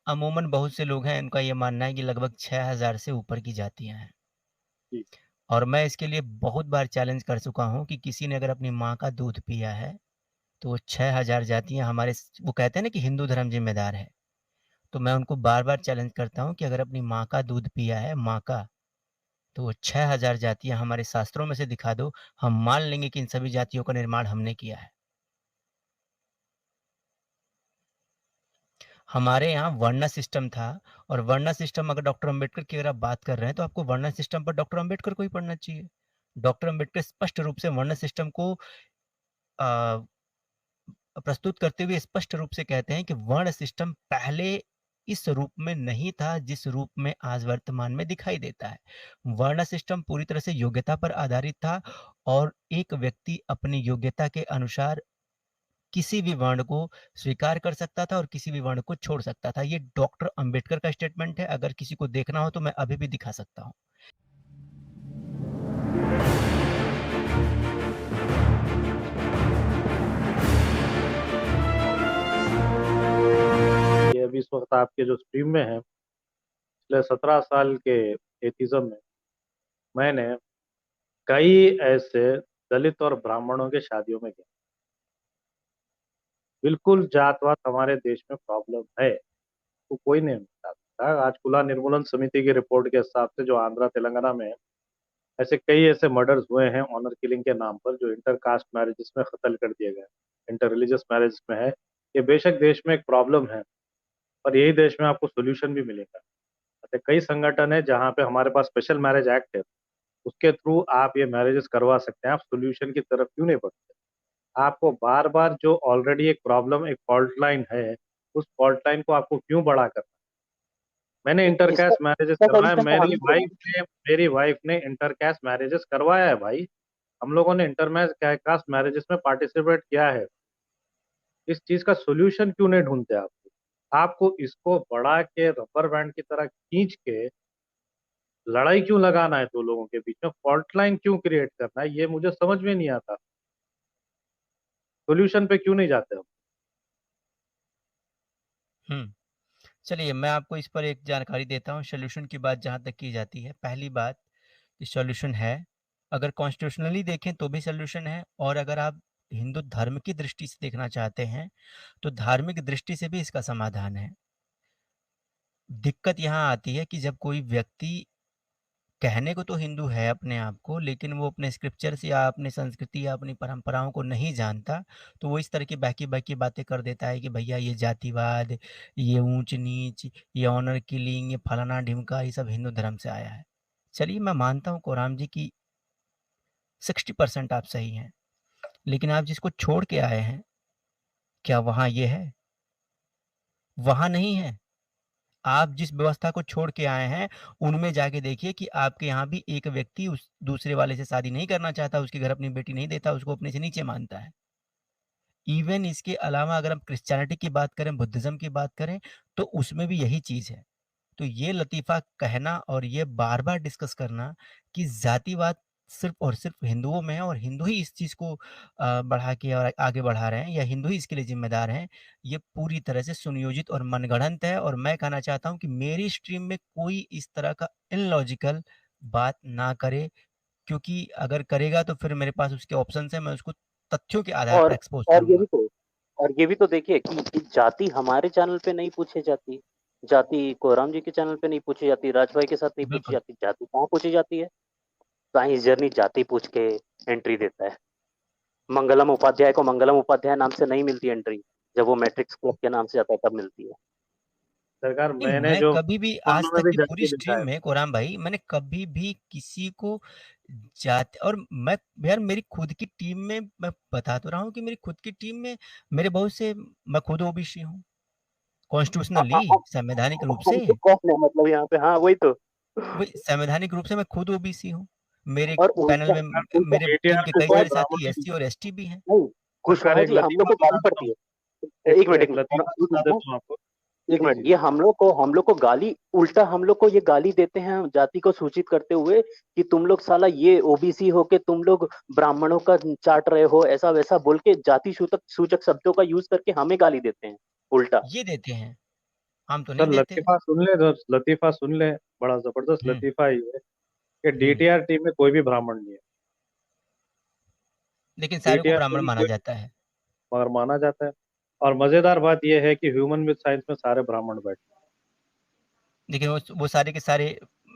अमूमन बहुत से लोग हैं, उनका ये मानना है कि लगभग 6000 से ऊपर की जातियाँ हैं। जी। और मैं इसके लिए बहुत बार चैलेंज कर चुका हूँ कि किसी ने अगर अपनी माँ का दूध पिया है, तो वो 6000 जातियाँ हमारे वो कहते हैं ना कि हिंदू धर्म ज़िम्मेदार है। तो मैं उनको बार-बार चैलेंज करता हूँ कि अगर अपनी माँ का दूध पिया है, माँ का, तो वो 6000 जातियाँ हमारे शास्त्रों में से दिखा दो, हम मान लेंगे कि इन सभी जातियों का निर्माण हमने किया है। हमारे यहाँ वर्ण सिस्टम था और वर्ण सिस्टम अगर डॉक्टर अंबेडकर की अगर आप बात कर रहे हैं, तो आपको वर्ण सिस्टम पर डॉक्टर अंबेडकर को ही पढ़ना चाहिए। डॉक्टर अंबेडकर स्पष्ट रूप से वर्ण सिस्टम को अ, प्रस्तुत करते हुए स्पष्ट रूप से कहते हैं कि वर्ण सिस्टम पहले इस रूप में नहीं था, जिस रूप में आज वर्तमान में दिखाई देता है। वर्ण सिस्टम पूरी तरह से योग्यता पर आधारित था और एक व्यक्ति अपनी योग्यता के अनुसार किसी भी वर्ण को स्वीकार कर सकता था और किसी भी वर्ण को छोड़ सकता था। ये डॉक्टर अंबेडकर का स्टेटमेंट है, अगर किसी को देखना हो तो मैं अभी भी दिखा सकता हूँ। ये अभी इस वक़्त आपके जो स्ट्रीम में है, पिछले 17 साल के एथिज़्म में मैंने कई ऐसे दलित और ब्राह्मणों के शादियों में गया। बिल्कुल जात-वात हमारे देश में प्रॉब्लम है, तो कोई नहीं मिटा सकता। आज कुला निर्मूलन समिति की रिपोर्ट के हिसाब से जो आंध्र तेलंगाना में ऐसे कई ऐसे मर्डर्स हुए हैं ऑनर किलिंग के नाम पर जो इंटर कास्ट मैरिजेस में कत्ल कर दिए गए, इंटर रिलीजियस मैरिज में है। ये बेशक देश में एक प्रॉब्लम है, पर यही देश में आपको सॉल्यूशन भी मिलेगा। ऐसे कई संगठन है जहाँ पे हमारे पास स्पेशल मैरिज एक्ट है, उसके थ्रू आप ये मैरिजेस करवा सकते हैं। आप सॉल्यूशन की तरफ क्यों नहीं बढ़ते? आपको बार-बार जो ऑलरेडी एक प्रॉब्लम, एक फॉल्ट लाइन है, उस फॉल्ट लाइन को आपको क्यों बड़ा करना है? मैंने नहीं, इंटर इसका कास्ट मैरिजेस इसका करवाए, सॉल्यूशन तो हम ही दे रहे हैं। मेरी वाइफ ने इंटर कास्ट मैरिजेस करवाया है भाई। हम लोगों ने कास्ट मैरिजेस में पार्टिसिपेट किया है। इस चीज़ का सॉल्यूशन क्यों नहीं ढूँढते आप? आपको इसको बढ़ा के रबर बैंड की तरह खींच के लड़ाई क्यों लगाना है 2 लोगों के बीच में? फॉल्ट लाइन क्यों क्रिएट करना है? ये मुझे समझ में नहीं आता। सॉल्यूशन पे क्यों नहीं जाते हम? हुँ। चलिए मैं आपको इस पर एक जानकारी देता हूँ, सॉल्यूशन की बात जहाँ तक की जाती है। पहली बात, ये सॉल्यूशन है, अगर कॉन्स्टिट्यूशनली देखें तो भी सॉल्यूशन है और अगर आप हिंदू धर्म की दृष्टि से देखना चाहते हैं, तो धार्मिक दृष्टि से भी इसका समाधान है। दिक्कत यहाँ आती है कि जब कोई व्यक्ति कहने को तो हिंदू है अपने आप को, लेकिन वो अपने स्क्रिप्चर्स या अपनी संस्कृति या अपनी परंपराओं को नहीं जानता, तो वो इस तरह की बहकी-बहकी बातें कर देता है कि भैया ये जातिवाद, ये ऊँच-नीच, ये ऑनर किलिंग, ये फलाना-ढिमका, ये सब हिंदू धर्म से आया है। चलिए मैं मानता हूँ कोराम जी की 60% आप सही हैं, लेकिन आप जिसको छोड़ के आए हैं, क्या वहाँ ये है? वहाँ नहीं है। आप जिस व्यवस्था को छोड़ के आए हैं, उनमें जाके देखिए कि आपके यहाँ भी एक व्यक्ति उस दूसरे वाले से शादी नहीं करना चाहता, उसके घर अपनी बेटी नहीं देता, उसको अपने से नीचे मानता है। इवन इसके अलावा अगर हम क्रिश्चियनिटी की बात करें, बुद्धिज़्म की बात करें, तो उसमें भी यही चीज़ है। तो ये लतीफ़ा कहना और ये बार-बार डिस्कस करना कि जातिवाद सिर्फ़ और सिर्फ़ हिंदुओं में है और हिंदू ही इस चीज़ को बढ़ा के और आगे बढ़ा रहे हैं या हिंदू ही इसके लिए ज़िम्मेदार हैं, ये पूरी तरह से सुनियोजित और मनगढ़ंत है और मैं कहना चाहता हूँ कि मेरी स्ट्रीम में कोई इस तरह का इलॉजिकल बात ना करे, क्योंकि अगर करेगा तो फिर मेरे पास उसके ऑप्शंस हैं, मैं उसको तथ्यों के आधार पर और एक्सपोज़ और ये करूँगा। भी तो और ये भी तो देखिए कि जाति हमारे चैनल पे नहीं पूछी जाती। जाति कोराम जी के चैनल पे नहीं पूछी जाती, राज भाई के साथ नहीं पूछी बिल्कुल। जाती। जाति कहाँ पूछी जाती है? साइंस जर्नी जाति पूछ के एंट्री देता है। मंगलम उपाध्याय को मंगलम उपाध्याय नाम से नहीं मिलती एंट्री। जब वो मैट्रिक्स क्लब के नाम से आता है तब मिलती है। सरकार नहीं, मैंने मैं जो कभी भी आज फ़ोन में तक भी की पूरी जाके स्ट्रीम दिखाया। में कोराम भाई मैंने कभी भी किसी को जात और मैं यार मेरी खुद की टीम में मैं बता तो रहा हूँ कि मेरी खुद की टीम में मेरे बहुत से मैं खुद ओबीसी हूँ, कॉन्स्टिट्यूशनली अब संवैधानिक रूप हम से, तो कौन है मतलब यहाँ पे? हाँ, वही तो। वही संवैधानिक रूप से मैं खुद ओबीसी हूँ। मेरे और पैनल उल्टा में उल्टा मेरे टीम पीटीआर के में कई कोई कुशवाहा सारे साथी ब्राह्मण एससी और एसटी भी हैं। नहीं, सरकार कुशवाहा एक जी हम लोग लतीफ़ा को गाली सुनाता पड़ती हूँ, है। एक 1 मिनट, 1 एक मिनट, लतीफ़ा एक सुना मिनट ना, देता हूँ आपको। 1 जी, मिनट। जी, ये जी। हम लोग को गाली उल्टा हम लोग को ये गाली देते हैं जाति को सूचित करते हुए कि तुम लोग साला ये ओबीसी हो के तुम लोग ब्राह्मणों का चाट रहे हो, ऐसा-वैसा बोल के जाति सूचक सूचक शब्दों का यूज़ करके हमें गाली देते हैं, उल्टा। ये देते हैं। हम तो नहीं सर देते। लतीफा सुन ले, बड़ा जबरदस्त हुँ, लतीफा ये है कि हुँ। डीटीआर टीम में कोई भी ब्राह्मण नहीं है। लेकिन सारों को डीटीआर ब्राह्मण टीम माना कोई जाता है। मगर माना जाता है। और मजेदार बात यह है कि ह्यूमन विद साइंस में सारे ब्राह्मण बैठे लेकिन वो सारे के सारे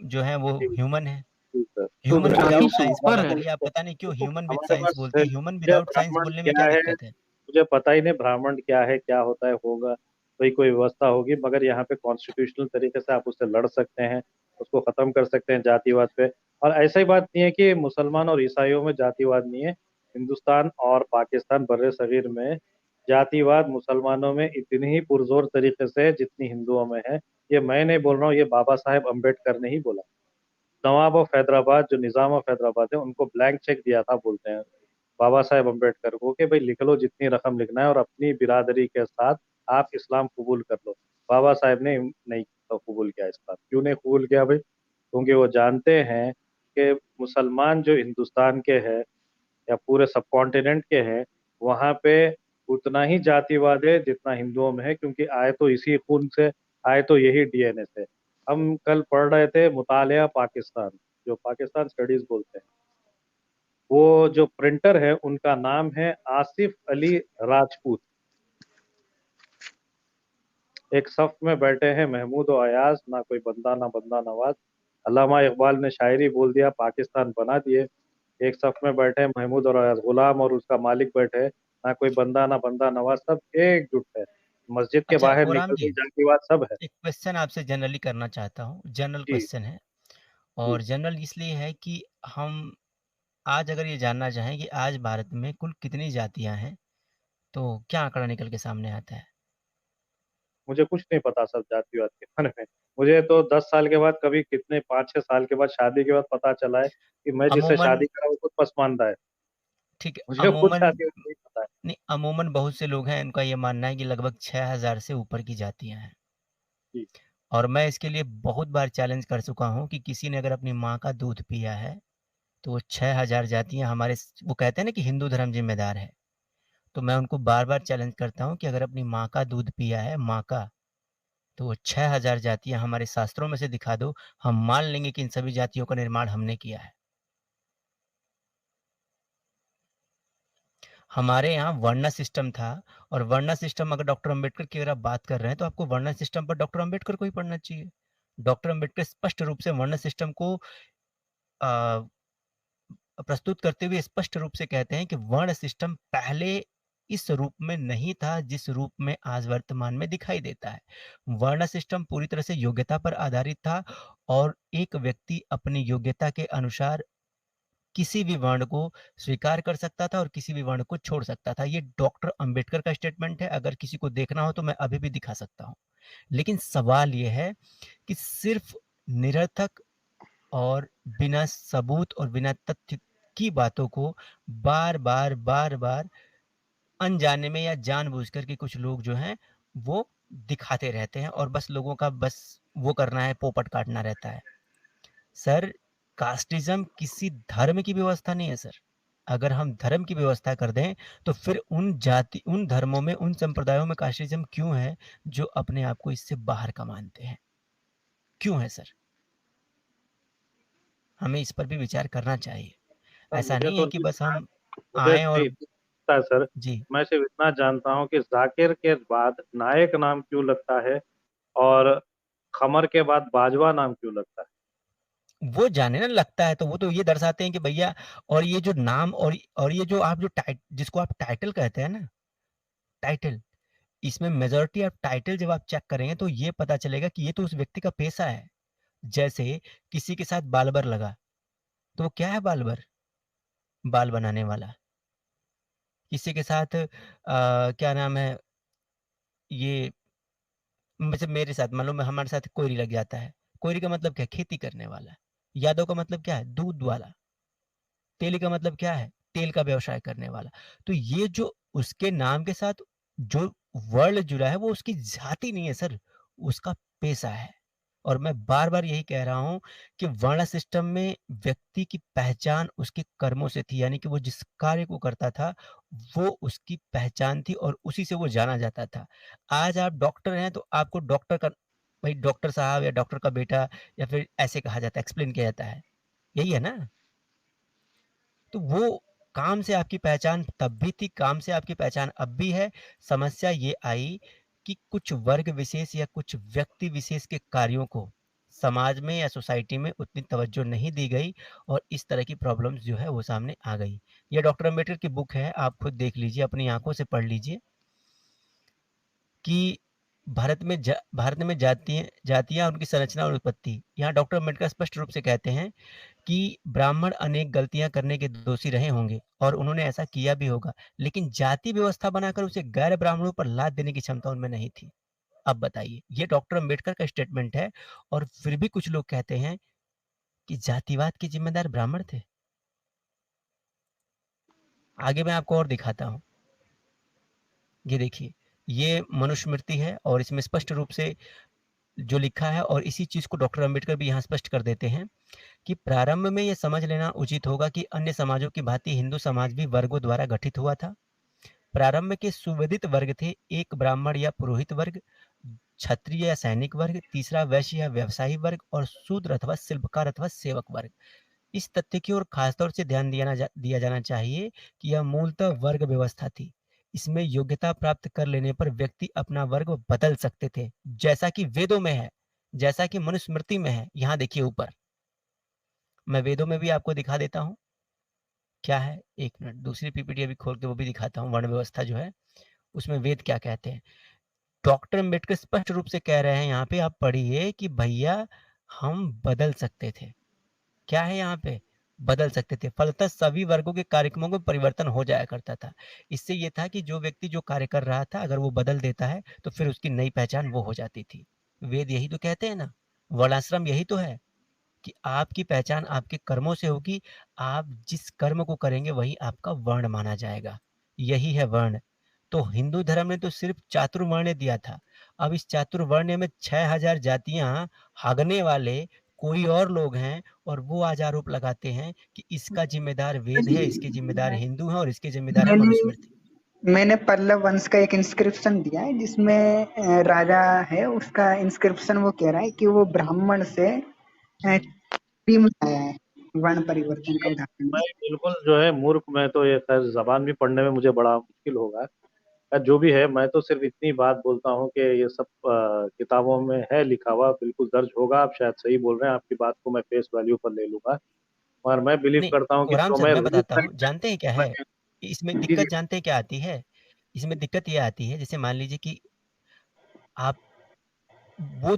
जो हैं वो हैं। ह्यूमन हैं। जी सर। ह्यूमन काफी विदाउट साइंस सुपर बोला है। करिए, आप पता नहीं क्यों ह्यूमन विद हमारे साइंस पास बोलते हैं, ह्यूमन मुझे विदाउट साइंस ब्राह्मण बोलने में क्या क्या है, दिक्कत है? मुझे पता ही नहीं ब्राह्मण क्या है, क्या होता है, होगा भाई कोई व्यवस्था होगी, मगर यहाँ पे कॉन्स्टिट्यूशनल तरीके से आप उससे लड़ सकते हैं, उसको खत्म कर सकते हैं जातिवाद पे। और ऐसा ही बात नहीं है कि मुसलमान और ईसाइयों में जातिवाद नहीं है। हिंदुस्तान और पाकिस्तान बर्रे सगीर में जातिवाद मुसलमानों में इतनी ही पुरजोर तरीके से है जितनी हिंदुओं में है। ये मैं नहीं बोल रहा हूँ, ये बाबा साहेब अम्बेडकर ने ही बोला। नवाब ऑफ हैदराबाद जो निजाम ऑफ हैदराबाद है उनको ब्लैंक चेक दिया था, बोलते हैं बाबा साहेब अम्बेडकर को, कि भाई लिख लो जितनी रकम लिखना है और अपनी बिरादरी के साथ आप इस्लाम कबूल कर लो। बाबा साहेब ने नहीं कबूल किया इस्लाम। क्यों नहीं कबूल किया भाई? क्योंकि वो जानते हैं कि मुसलमान जो हिंदुस्तान के हैं या पूरे सब कॉन्टिनेंट के हैं, वहाँ पे उतना ही जातिवाद है जितना हिंदुओं में है, क्योंकि आए तो इसी खून से, आए तो यही डीएनए से। हम कल पढ़ रहे थे मुतालिया पाकिस्तान, जो पाकिस्तान स्टडीज बोलते हैं, वो जो प्रिंटर है उनका नाम है आसिफ अली राजपूत। एक सफ में बैठे हैं महमूद और अयाज, ना कोई बंदा ना बंदा नवाज। अल्लामा इकबाल ने शायरी बोल दिया, पाकिस्तान बना दिए। एक सफ में बैठे हैं महमूद और अयाज, गुलाम और उसका मालिक बैठे हैं, ना कोई बंदा ना बंदा नवाज, सब एकजुट है। मस्जिद के अच्छा बाहर ओराम निकलते जी, ही जातिवाद सब है। एक क्वेश्चन आपसे जनरली करना चाहता हूँ, जनरल जी क्वेश्चन है जी। और जनरल इसलिए है कि हम आज अगर ये जानना चाहें कि आज भारत में कुल कितनी जातियाँ हैं, तो क्या आंकड़ा निकल के सामने आता है? मुझे कुछ नहीं पता सर जातिवाद के बारे में। मुझे तो 10 साल के बाद, कभी कितने 5-6 साल के बाद, शादी के बाद पता चला है कि मैं जिससे अमूमन शादी करा वो खुद पसमानदा है। ठीक है, मुझे खुद अमूमन जातिवाद नहीं पता है। नहीं, अमूमन बहुत से लोग हैं, उनका ये मानना है कि लगभग 6000 से ऊपर की जातियाँ हैं। जी। और मैं इसके लिए बहुत बार चैलेंज कर चुका हूँ कि किसी ने अगर अपनी माँ का दूध पिया है, तो वो 6000 जातियाँ हमारे वो कहते हैं ना कि हिंदू धर्म ज़िम्मेदार है। तो मैं उनको बार-बार चैलेंज करता हूँ कि अगर अपनी माँ का दूध पिया है, माँ का, तो वो 6000 जातियाँ हमारे शास्त्रों में से दिखा दो, हम मान लेंगे कि इन सभी जातियों का निर्माण हमने किया है। हमारे यहाँ वर्ण सिस्टम था और वर्ण सिस्टम अगर डॉक्टर अम्बेडकर की अगर आप बात कर रहे हैं, तो आपको वर्ण सिस्टम पर डॉक्टर अम्बेडकर को ही पढ़ना चाहिए। डॉक्टर अम्बेडकर स्पष्ट रूप से वर्ण सिस्टम को अ, प्रस्तुत करते हुए स्पष्ट रूप से कहते हैं कि वर्ण सिस्टम पहले इस रूप में नहीं था जिस रूप में आज वर्तमान में दिखाई देता है। वर्ण सिस्टम पूरी तरह से योग्यता पर आधारित था और एक व्यक्ति अपनी योग्यता के अनुसार किसी भी वर्ण को स्वीकार कर सकता था और किसी भी वर्ण को छोड़ सकता था। ये डॉक्टर अंबेडकर का स्टेटमेंट है, अगर किसी को देखना हो तो मैं अभी भी दिखा सकता हूँ। लेकिन सवाल ये है कि सिर्फ निरर्थक और बिना सबूत और बिना तथ्य की बातों को बार-बार, बार-बार अनजाने में या जानबूझकर के कुछ लोग जो हैं, वो दिखाते रहते हैं और बस लोगों का बस वो करना है, पोपट काटना रहता है। सर, कास्टिज़्म किसी धर्म की व्यवस्था नहीं है सर। अगर हम धर्म की व्यवस्था कर दें, तो फिर उन धर्मों में, उन संप्रदायों में कास्टिज़्म क्यों है, जो अपने आप को इससे बाहर का मानते हैं? क्यों है सर? हमें इस पर भी विचार करना चाहिए। सर ऐसा मुझे नहीं तो है कि नहीं बस पता है। हम मुझे आएँ नहीं और पता है सर। जी, मैं सिर्फ इतना जानता हूँ कि जाकिर के बाद नायक नाम क्यों लगता है, और खमर के बाद बाजवा नाम क्यों लगता है। वो जाने ना लगता है तो वो तो ये दर्शाते हैं कि भैया और ये जो नाम और ये जो आप जो जिसको आप टाइटल कहते हैं ना, टाइटल, इसमें मेजॉरिटी ऑफ टाइटल जब आप चेक करेंगे तो ये पता चलेगा कि ये तो उस व्यक्ति का पेशा है। जैसे किसी के साथ बार्बर लगा, तो वो क्या है बार्बर? बाल बनाने वाला। किसी के साथ क्या नाम है ये जैसे मेरे साथ मान लो मैं हमारे साथ कोयरी लग जाता है। कोयरी का मतलब क्या है? खेती करने वाला। यादव का मतलब क्या है? दूध वाला। तेली का मतलब क्या है? तेल का व्यवसाय करने वाला। तो ये जो उसके नाम के साथ जो वर्ण जुड़ा है वो उसकी जाति नहीं है सर, उसका पेशा है। और मैं बार-बार यही कह रहा हूँ कि वर्ण सिस्टम में व्यक्ति की पहचान उसके कर्मों से थी, यानी कि वो जिस कार्य को करता था, वो उसकी पहचान थी और उसी से वो जाना जाता था। आज आप डॉक्टर हैं, तो आपको डॉक्टर का भई डॉक्टर साहब या डॉक्टर का बेटा या फिर ऐसे कहा जाता है, एक्सप्लेन किया जाता है। यही है ना? तो वो काम से आपकी पहचान तब भी थी, काम से आपकी पहचान अब भी है। समस्या ये आई कि कुछ वर्ग विशेष या कुछ व्यक्ति विशेष के कार्यों को समाज में या सोसाइटी में उतनी तवज्जो नहीं दी गई और इस तरह की प्रॉब्लम्स जो है वो सामने आ गई। ये डॉक्टर अम्बेडकर की बुक है, आप खुद देख लीजिए, अपनी आँखों से पढ़ लीजिए कि भारत में जातियाँ, उनकी संरचना और उत्पत्ति। यहाँ डॉक्टर अम्बेडकर स्पष्ट रूप से कहते हैं कि ब्राह्मण अनेक गलतियां करने के दोषी रहे होंगे और उन्होंने ऐसा किया भी होगा, लेकिन जाति व्यवस्था बनाकर उसे गैर ब्राह्मणों पर लाद देने की क्षमता उनमें नहीं थी। अब बताइए, ये डॉक्टर अंबेडकर का स्टेटमेंट है और फिर भी कुछ लोग कहते हैं कि जातिवाद के जिम्मेदार ब्राह्मण थे। आगे मैं आपको और दिखाता हूँ। ये देखिए, ये मनुस्मृति है और इसमें स्पष्ट रूप से जो लिखा है, और इसी चीज को डॉक्टर अंबेडकर भी यहाँ स्पष्ट कर देते हैं कि प्रारंभ में यह समझ लेना उचित होगा कि अन्य समाजों की भांति हिंदू समाज भी वर्गों द्वारा गठित हुआ था। प्रारंभ के सुविदित वर्ग थे, एक ब्राह्मण या पुरोहित वर्ग, क्षत्रिय या सैनिक वर्ग, तीसरा वैश्य या व्यवसायी वर्ग और शूद्र अथवा शिल्पकार अथवा सेवक वर्ग। इस तथ्य की ओर खासतौर से ध्यान दिया जाना चाहिए कि यह मूलतः वर्ग व्यवस्था थी। इसमें योग्यता प्राप्त कर लेने पर व्यक्ति अपना वर्ग बदल सकते थे, जैसा कि वेदों में है, जैसा कि मनुस्मृति में है। यहाँ देखिए ऊपर, मैं वेदों में भी आपको दिखा देता हूँ। क्या है, एक मिनट, दूसरी पीपीटी अभी खोल के वो भी दिखाता हूँ, वर्ण व्यवस्था जो है उसमें वेद क्या कहते हैं। डॉक्टर अम्बेडकर स्पष्ट रूप से कह रहे हैं यहाँ पे, आप पढ़िए कि भैया हम बदल सकते थे। क्या है यहाँ पे, बदल सकते थे। फलतः सभी वर्गों के कार्यक्रमों में परिवर्तन हो जाया करता था। इससे ये था कि जो व्यक्ति जो कार्य कर रहा था, अगर वो बदल देता है तो फिर उसकी नई पहचान वो हो जाती थी। वेद यही तो कहते हैं ना, वर्णाश्रम यही तो है कि आपकी पहचान आपके कर्मों से होगी। आप जिस कर्म को करेंगे वही आपका वर्ण माना जाएगा। यही है वर्ण। तो हिंदू धर्म ने तो सिर्फ चातुर्वर्ण दिया था। अब इस चातुर्वर्ण में 6000 जातियां हागने वाले कोई और लोग हैं और वो आज आरोप लगाते हैं कि इसका जिम्मेदार वेद है, इसके जिम्मेदार हिंदू हैं और इसके जिम्मेदार है मैंने मनुस्मृति। मैंने पल्लव वंश का एक इंस्क्रिप्शन दिया है जिसमें राजा है, उसका इंस्क्रिप्शन वो कह रहा है कि वो ब्राह्मण से भीम आया है। वर्ण परिवर्तन का उदाहरण मैं है। बिल्कुल जो है मूर्ख, मैं तो ये खैर जबान भी पढ़ने में मुझे बड़ा मुश्किल होगा। जो भी है, मैं तो सिर्फ इतनी बात बोलता हूँ कि ये सब किताबों में है लिखा हुआ, बिल्कुल दर्ज होगा। आप शायद सही बोल रहे हैं, आपकी बात को मैं फेस वैल्यू पर ले लूंगा। और मैं बिलीव नहीं, करता हूँ कि आराम जो से मैं मैं रीड बताता हूँ, जानते हैं क्या है इसमें जी जी। दिक्कत, जानते हैं क्या आती है? इसमें दिक्कत ये आती है, जैसे मान लीजिए कि आप वो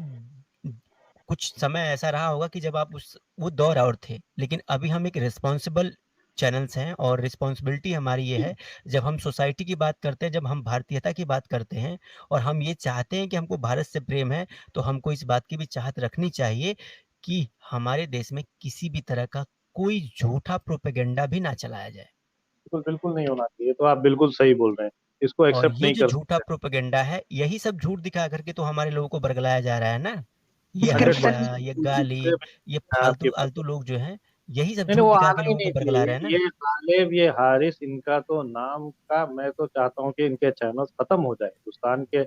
कुछ समय ऐसा रहा होगा कि जब आप उस वो दौर और थे, लेकिन अभी हम एक रिस्पॉन्सिबल चैनल्स हैं और रिस्पॉन्सिबिलिटी हमारी ये है, जब हम सोसाइटी की बात करते हैं, जब हम भारतीयता की बात करते हैं और हम ये चाहते हैं कि हमको भारत से प्रेम है, तो हमको इस बात की भी चाहत रखनी चाहिए कि हमारे देश में किसी भी तरह का कोई झूठा प्रोपेगेंडा भी ना चलाया जाए। बिल्कुल बिल्कुल नहीं होना चाहिए, तो आप बिल्कुल सही बोल रहे हैं, इसको और एक्सेप्ट ये नहीं जो कर झूठा सकते। प्रोपेगेंडा है, यही सब झूठ दिखा करके तो हमारे लोगों को बरगलाया जा रहा है ना। ये 100%। हदिया, ये गालिब, ये मैं आपकी बात फालतू-आलतू लोग जो हैं, यही सब नहीं नहीं, झूठ वो दिखा के आना ही लोगों नहीं को बरगला चाहिए। रहे हैं ना। ये गालिब, ये हारिस, इनका तो नाम का मैं तो चाहता हूँ कि इनके चैनल्स खत्म हो जाए हिंदुस्तान के।